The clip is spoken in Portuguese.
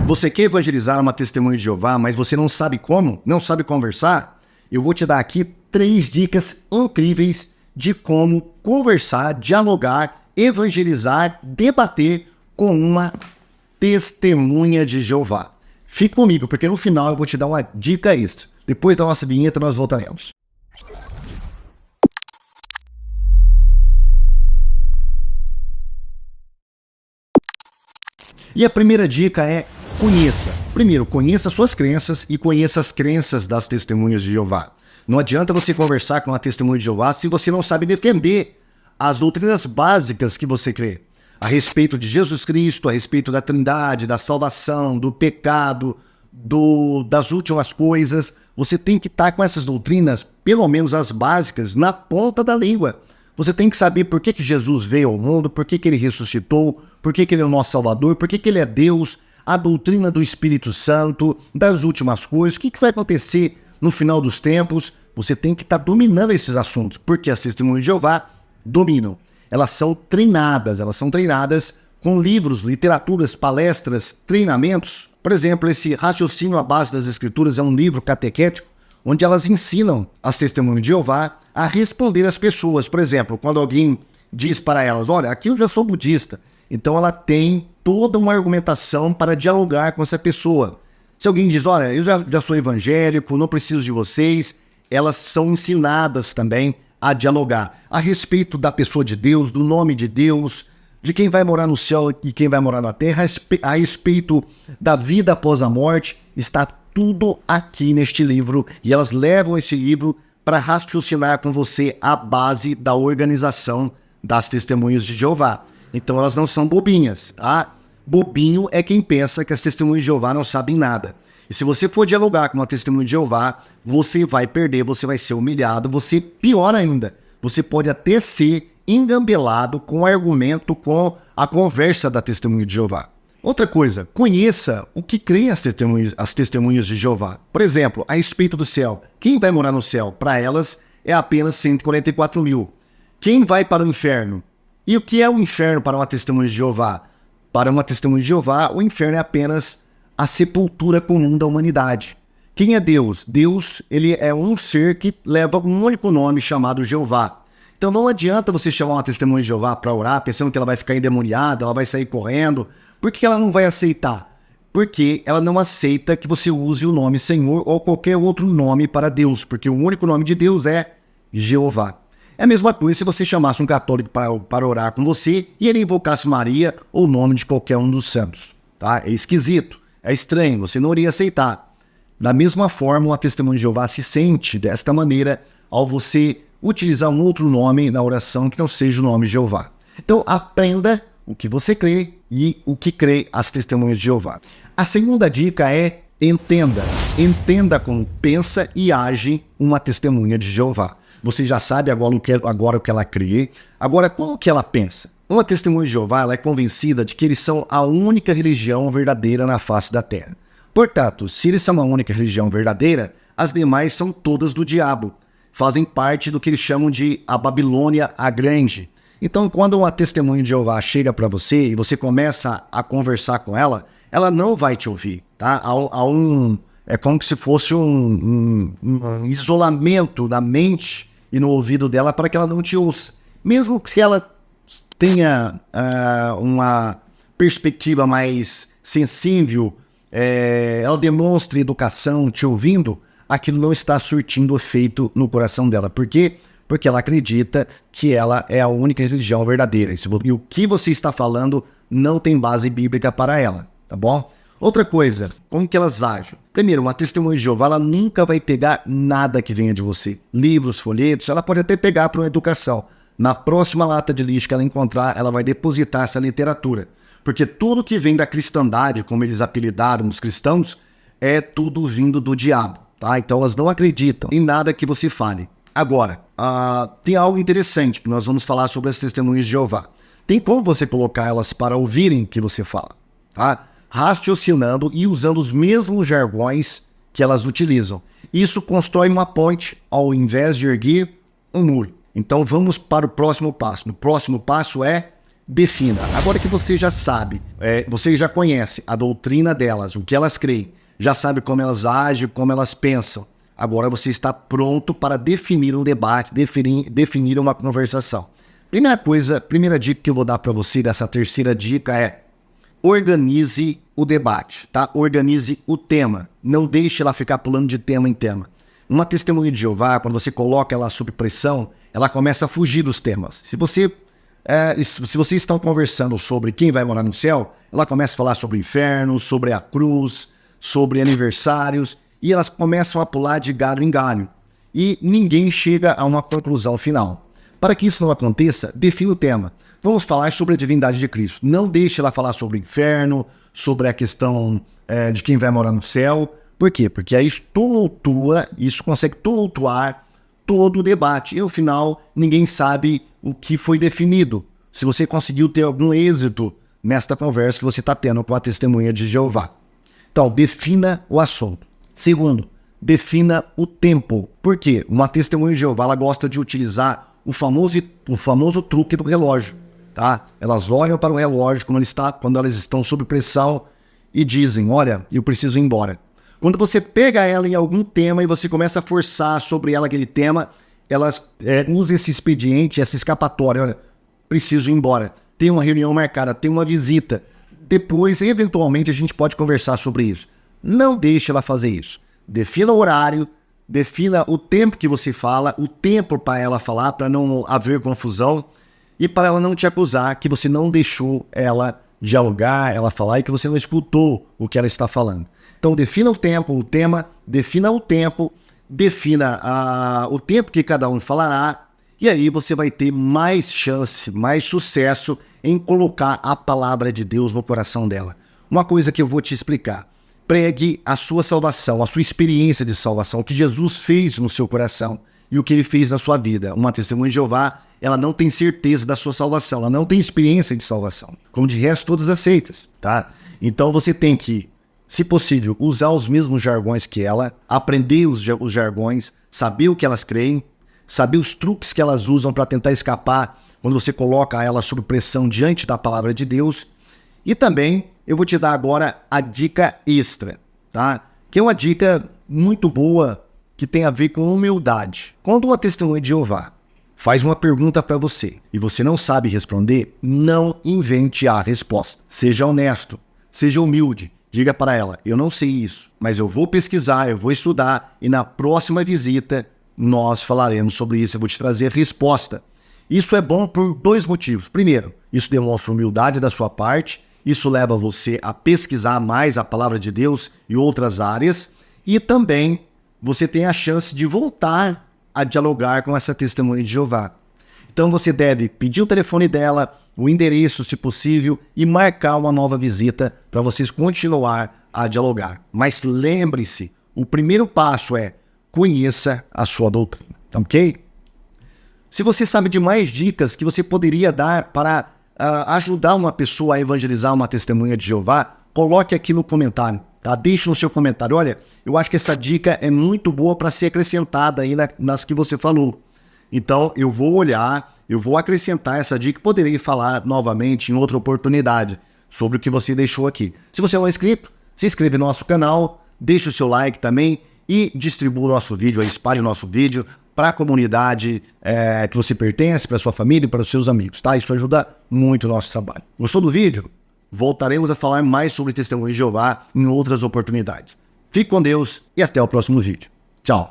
Você quer evangelizar uma testemunha de Jeová, mas você não sabe como, não sabe conversar? Eu vou te dar aqui 3 dicas incríveis de como conversar, dialogar, evangelizar, debater com uma testemunha de Jeová. Fique comigo, porque no final eu vou te dar uma dica extra. Depois da nossa vinheta nós voltaremos. E a primeira dica é conheça. Primeiro, conheça suas crenças e conheça as crenças das testemunhas de Jeová. Não adianta você conversar com uma testemunha de Jeová se você não sabe defender as doutrinas básicas que você crê. A respeito de Jesus Cristo, a respeito da Trindade, da salvação, do pecado, das últimas coisas. Você tem que estar com essas doutrinas, pelo menos as básicas, na ponta da língua. Você tem que saber por que Jesus veio ao mundo, por que ele ressuscitou, por que ele é o nosso Salvador, por que ele é Deus, a doutrina do Espírito Santo, das últimas coisas, o que vai acontecer no final dos tempos. Você tem que estar dominando esses assuntos, porque as testemunhas de Jeová dominam. Elas são treinadas com livros, literaturas, palestras, treinamentos. Por exemplo, esse Raciocínio à Base das Escrituras é um livro catequético, onde elas ensinam as testemunhas de Jeová a responder às pessoas. Por exemplo, quando alguém diz para elas, olha, aqui eu já sou budista, então ela tem toda uma argumentação para dialogar com essa pessoa. Se alguém diz, olha, eu já sou evangélico, não preciso de vocês, elas são ensinadas também a dialogar a respeito da pessoa de Deus, do nome de Deus, de quem vai morar no céu e quem vai morar na terra, a respeito da vida após a morte. Está tudo aqui neste livro, e elas levam esse livro para raciocinar com você a base da organização das testemunhas de Jeová. Então elas não são bobinhas, tá? Bobinho é quem pensa que as testemunhas de Jeová não sabem nada. E se você for dialogar com uma testemunha de Jeová, você vai perder, você vai ser humilhado, pior ainda, você pode até ser engambelado com o argumento, com a conversa da testemunha de Jeová. Outra coisa, conheça o que creem as testemunhas de Jeová. Por exemplo, a respeito do céu. Quem vai morar no céu? Para elas é apenas 144 mil. Quem vai para o inferno? E o que é o inferno para uma testemunha de Jeová? Para uma testemunha de Jeová, o inferno é apenas a sepultura comum da humanidade. Quem é Deus? Deus, ele é um ser que leva um único nome chamado Jeová. Então não adianta você chamar uma testemunha de Jeová para orar, pensando que ela vai ficar endemoniada, ela vai sair correndo. Por que ela não vai aceitar? Porque ela não aceita que você use o nome Senhor ou qualquer outro nome para Deus, porque o único nome de Deus é Jeová. É a mesma coisa se você chamasse um católico para orar com você e ele invocasse Maria ou o nome de qualquer um dos santos. Tá? É esquisito, é estranho, você não iria aceitar. Da mesma forma, uma testemunha de Jeová se sente desta maneira ao você utilizar um outro nome na oração que não seja o nome de Jeová. Então aprenda o que você crê e o que crê as testemunhas de Jeová. A segunda dica é entenda. Entenda como pensa e age uma testemunha de Jeová. Você já sabe agora o que ela crê. Agora, como que ela pensa? Uma testemunha de Jeová ela é convencida de que eles são a única religião verdadeira na face da terra. Portanto, se eles são a única religião verdadeira, as demais são todas do diabo. Fazem parte do que eles chamam de a Babilônia a Grande. Então, quando uma testemunha de Jeová chega para você e você começa a conversar com ela, ela não vai te ouvir, tá? É como se fosse um isolamento na mente e no ouvido dela para que ela não te ouça. Mesmo que ela tenha uma perspectiva mais sensível, ela demonstre educação te ouvindo, aquilo não está surtindo efeito no coração dela. Por quê? Porque ela acredita que ela é a única religião verdadeira. E o que você está falando não tem base bíblica para ela, tá bom? Outra coisa, como que elas agem? Primeiro, uma testemunha de Jeová, ela nunca vai pegar nada que venha de você. Livros, folhetos, ela pode até pegar para uma educação. Na próxima lata de lixo que ela encontrar, ela vai depositar essa literatura. Porque tudo que vem da cristandade, como eles apelidaram os cristãos, é tudo vindo do diabo, tá? Então elas não acreditam em nada que você fale. Agora, tem algo interessante que nós vamos falar sobre as testemunhas de Jeová. Tem como você colocar elas para ouvirem o que você fala, tá? Raciocinando e usando os mesmos jargões que elas utilizam. Isso constrói uma ponte ao invés de erguer um muro. Então vamos para o próximo passo. O próximo passo é defina. Agora que você já sabe, você já conhece a doutrina delas, o que elas creem, já sabe como elas agem, como elas pensam. Agora você está pronto para definir um debate, definir uma conversação. Primeira dica que eu vou dar para você, dessa terceira dica é: organize o debate, tá? Organize o tema. Não deixe ela ficar pulando de tema em tema. Uma testemunha de Jeová, quando você coloca ela sob pressão, ela começa a fugir dos temas. Se vocês estão conversando sobre quem vai morar no céu, ela começa a falar sobre o inferno, sobre a cruz, sobre aniversários, e elas começam a pular de galho em galho. E ninguém chega a uma conclusão final. Para que isso não aconteça, defina o tema. Vamos falar sobre a divindade de Cristo. Não deixe ela falar sobre o inferno, sobre a questão de quem vai morar no céu. Por quê? Porque aí isso consegue tumultuar todo o debate. E no final, ninguém sabe o que foi definido. Se você conseguiu ter algum êxito nesta conversa que você está tendo com a testemunha de Jeová. Então, defina o assunto. Segundo, defina o tempo. Por quê? Uma testemunha de Jeová, ela gosta de utilizar o famoso truque do relógio, tá? Elas olham para o relógio quando elas estão sob pressão e dizem: olha, eu preciso ir embora. Quando você pega ela em algum tema e você começa a forçar sobre ela aquele tema, elas usam esse expediente, essa escapatória: olha, preciso ir embora, tem uma reunião marcada, tem uma visita. Depois, eventualmente, a gente pode conversar sobre isso. Não deixe ela fazer isso. Defina o horário, defina o tempo que você fala, o tempo para ela falar, para não haver confusão e para ela não te acusar que você não deixou ela dialogar, ela falar e que você não escutou o que ela está falando. Então defina o tempo, o tema, defina o tempo, defina o tempo que cada um falará, e aí você vai ter mais chance, mais sucesso em colocar a palavra de Deus no coração dela. Uma coisa que eu vou te explicar: pregue a sua salvação, a sua experiência de salvação, o que Jesus fez no seu coração e o que ele fez na sua vida. Uma testemunha de Jeová, ela não tem certeza da sua salvação, ela não tem experiência de salvação, como de resto todas as seitas, tá? Então você tem que, se possível, usar os mesmos jargões que ela, aprender os jargões, saber o que elas creem, saber os truques que elas usam para tentar escapar quando você coloca ela sob pressão diante da palavra de Deus. E também eu vou te dar agora a dica extra, tá? Que é uma dica muito boa que tem a ver com humildade. Quando uma testemunha de Jeová faz uma pergunta para você e você não sabe responder, não invente a resposta. Seja honesto, seja humilde. Diga para ela: eu não sei isso, mas eu vou pesquisar, eu vou estudar e na próxima visita nós falaremos sobre isso, eu vou te trazer a resposta. Isso é bom por dois motivos. Primeiro, isso demonstra humildade da sua parte, isso leva você a pesquisar mais a palavra de Deus e outras áreas, e também você tem a chance de voltar a dialogar com essa testemunha de Jeová. Então você deve pedir o telefone dela, o endereço, se possível, e marcar uma nova visita para vocês continuar a dialogar. Mas lembre-se, o primeiro passo é: conheça a sua doutrina, ok? Se você sabe de mais dicas que você poderia dar para ajudar uma pessoa a evangelizar uma testemunha de Jeová, coloque aqui no comentário, tá? Deixe no seu comentário: olha, eu acho que essa dica é muito boa para ser acrescentada aí nas que você falou. Então eu vou olhar, eu vou acrescentar essa dica e poderei falar novamente em outra oportunidade sobre o que você deixou aqui. Se você não é inscrito, se inscreve no nosso canal, deixe o seu like também e distribua o nosso vídeo, espalhe o nosso vídeo para a comunidade que você pertence, para sua família e para os seus amigos, tá? Isso ajuda muito o nosso trabalho. Gostou do vídeo? Voltaremos a falar mais sobre testemunho de Jeová em outras oportunidades. Fique com Deus e até o próximo vídeo. Tchau!